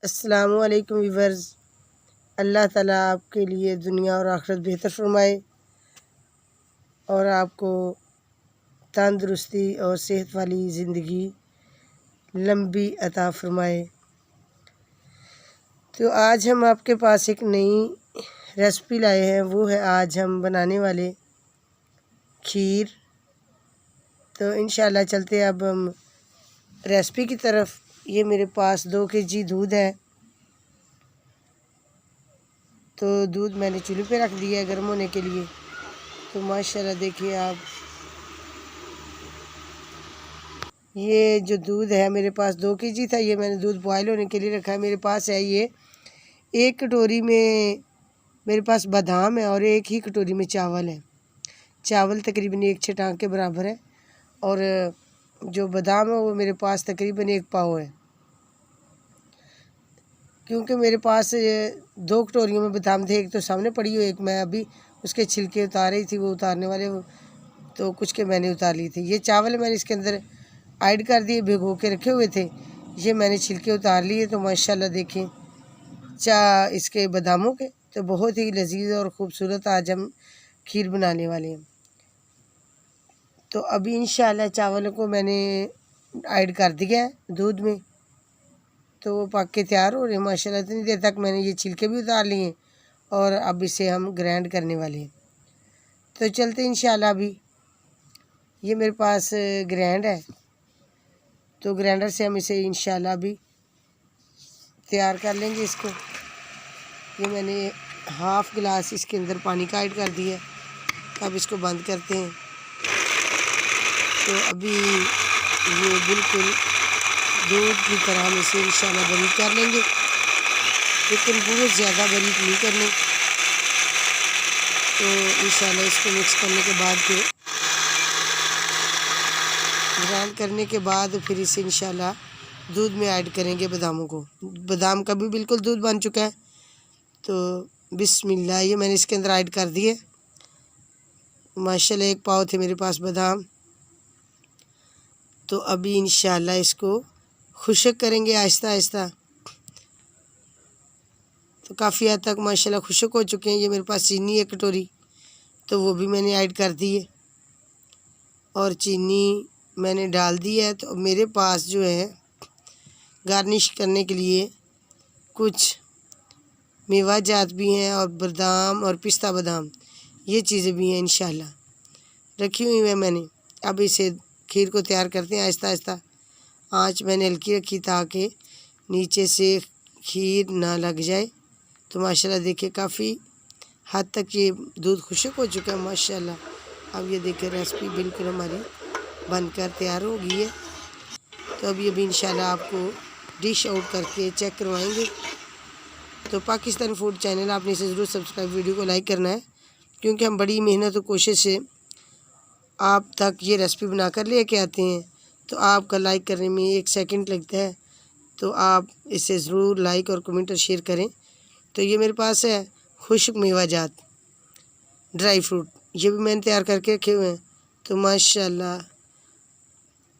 अस्सलामुअलैकुम व्यूअर्स। अल्लाह ताला आपके लिए दुनिया और आखिरत बेहतर फरमाए और आपको तंदुरुस्ती और सेहत वाली ज़िंदगी लंबी अता फरमाए। तो आज हम आपके पास एक नई रेसिपी लाए हैं, वो है आज हम बनाने वाले खीर। तो इंशाल्लाह चलते अब हम रेसिपी की तरफ। ये मेरे पास 2 kg दूध है। तो दूध मैंने चूल्हे पे रख दिया है गर्म होने के लिए। तो माशाल्लाह देखिए आप, ये जो दूध है मेरे पास 2 kg था। ये मैंने दूध बॉयल होने के लिए रखा है। मेरे पास है ये 1 कटोरी में मेरे पास बादाम है और 1 ही कटोरी में चावल है। चावल तकरीबन 1 छटांग के बराबर है और जो बादाम है वो मेरे पास तकरीबन 1 पाव है। क्योंकि मेरे पास 2 कटोरियों में बादाम थे, एक तो सामने पड़ी हुई, एक मैं अभी उसके छिलके उतार रही थी। वो उतारने वाले तो कुछ के मैंने उतार ली थी। ये चावल मैंने इसके अंदर ऐड कर दिए, भिगो के रखे हुए थे। ये मैंने छिलके उतार लिए। तो माशाल्लाह देखें इसके बादामों के तो बहुत ही लजीज और ख़ूबसूरत आज हम खीर बनाने वाले हैं। तो अभी इंशाल्लाह चावलों को मैंने ऐड कर दिया है दूध में। तो वो पक के तैयार हो रहे हैं माशाल्लाह। इतनी देर तक मैंने ये छिलके भी उतार लिए और अब इसे हम ग्राइंड करने वाले हैं। तो चलते इंशाल्लाह। अभी ये मेरे पास ग्राइंड है, तो ग्राइंडर से हम इसे इंशाल्लाह अभी तैयार कर लेंगे इसको। ये मैंने 1/2 गिलास इसके अंदर पानी का ऐड कर दिया। अब इसको बंद करते हैं। तो अभी ये बिल्कुल दूध की तरह हम इसे इंशाल्लाह बारीक कर लेंगे, लेकिन बहुत ज़्यादा बारीक नहीं करने। तो इंशाल्लाह इसको मिक्स करने के बाद फिर ग्राइंड करने के बाद फिर इसे इंशाल्लाह दूध में ऐड करेंगे बादामों को। बादाम का भी बिल्कुल दूध बन चुका है। तो बिस्मिल्लाह, ये मैंने इसके अंदर ऐड कर दिए। माशाल्लाह 1 पाव थे मेरे पास बादाम। तो अभी इंशाल्लाह इसको खुश्क करेंगे आहिस्ता आहिस्ता। तो काफ़ी हद तक माशाल्लाह खुश्क हो चुके हैं। ये मेरे पास चीनी 1 कटोरी, तो वो भी मैंने ऐड कर दी है और चीनी मैंने डाल दी है। तो मेरे पास जो है गार्निश करने के लिए कुछ मेवा जात भी हैं और बादाम और पिस्ता बादाम, ये चीज़ें भी हैं इंशाल्लाह रखी हुई है मैंने। अब इसे खीर को तैयार करते हैं आहिस्ता आहिस्ता। आँच मैंने हल्की रखी ताकि नीचे से खीर ना लग जाए। तो माशाल्लाह देखिए काफ़ी हद तक ये दूध खुश्क हो चुका है माशाल्लाह। अब ये देखिए रेसिपी बिल्कुल हमारी बनकर तैयार हो गई है। तो अभी इंशाल्लाह आपको डिश आउट करके चेक करवाएंगे। तो पाकिस्तान फूड चैनल आपने इसे ज़रूर सब्सक्राइब, वीडियो को लाइक करना है, क्योंकि हम बड़ी मेहनत और कोशिश से आप तक ये रेसिपी बनाकर लेके आते हैं। तो आपका लाइक करने में 1 सेकंड लगता है, तो आप इसे ज़रूर लाइक और कमेंट और शेयर करें। तो ये मेरे पास है खुश्क मेवा जात ड्राई फ्रूट, ये भी मैंने तैयार करके रखे हुए हैं। तो माशाल्लाह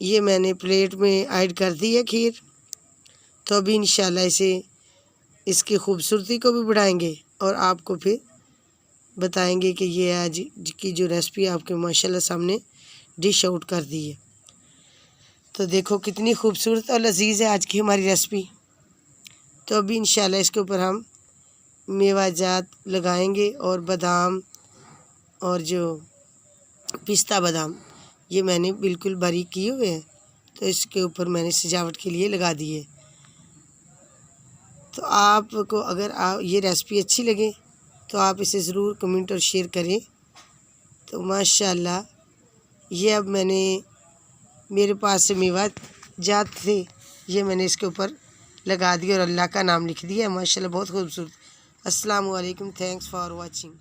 ये मैंने प्लेट में ऐड कर दी है खीर। तो अभी इंशाल्लाह इसे इसकी खूबसूरती को भी बढ़ाएंगे और आपको फिर बताएंगे कि ये आज की जो रेसिपी आपके माशाल्लाह सामने डिश आउट कर दी है। तो देखो कितनी खूबसूरत और लजीज है आज की हमारी रेसिपी। तो अभी इंशाल्लाह इसके ऊपर हम मेवा जात लगाएंगे और बादाम और जो पिस्ता बादाम ये मैंने बिल्कुल बारीक किए हुए हैं, तो इसके ऊपर मैंने सजावट के लिए लगा दिए। तो आपको अगर ये रेसिपी अच्छी लगे तो आप इसे ज़रूर कमेंट और शेयर करें। तो माशाल्लाह ये अब मैंने मेरे पास से मेवा जात थे, ये मैंने इसके ऊपर लगा दिया और अल्लाह का नाम लिख दिया। माशाल्लाह बहुत खूबसूरत। अस्सलाम वालेकुम, थैंक्स फॉर वाचिंग।